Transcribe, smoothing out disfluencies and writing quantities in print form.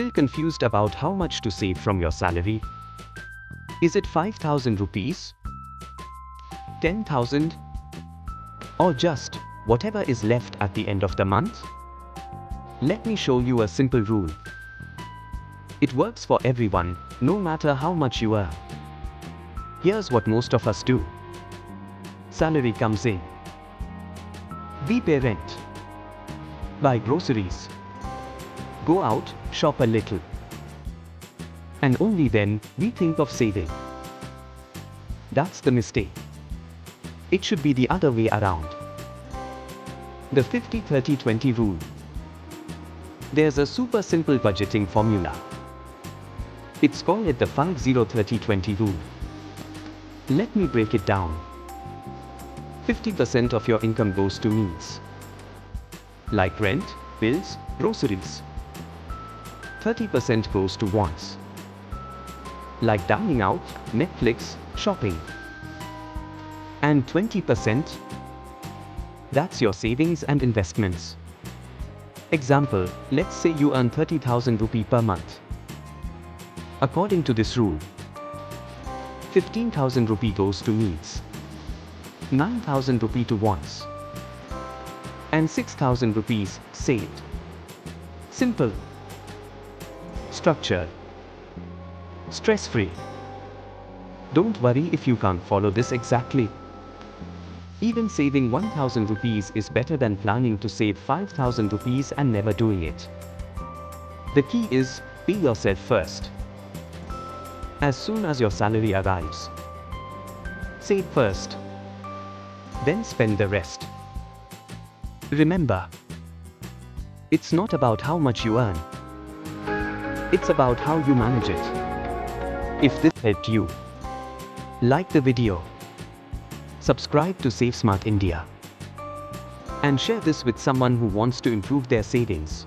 Still confused about how much to save from your salary? Is it 5,000 rupees? 10,000? Or just whatever is left at the end of the month? Let me show you a simple rule. It works for everyone, no matter how much you earn. Here's what most of us do. Salary comes in. We pay rent, buy groceries, go out, shop a little. And only then we think of saving. That's the mistake. It should be the other way around. The 50-30-20 rule. There's a super simple budgeting formula. It's called the 50-30-20 rule. Let me break it down. 50% of your income goes to needs, like rent, bills, groceries. 30% goes to wants, like dining out, Netflix, shopping. And 20%? That's your savings and investments. Example, let's say you earn 30,000 rupee per month. According to this rule, 15,000 rupee goes to needs, 9,000 rupee to wants, and 6,000 rupees saved. Simple, structured, stress-free. Don't worry if you can't follow this exactly. Even saving 1,000 rupees is better than planning to save 5,000 rupees and never doing it. The key is, pay yourself first. As soon as your salary arrives, save first, then spend the rest. Remember, it's not about how much you earn. It's about how you manage it. If this helped you, like the video, subscribe to SaveSmart India, and share this with someone who wants to improve their savings.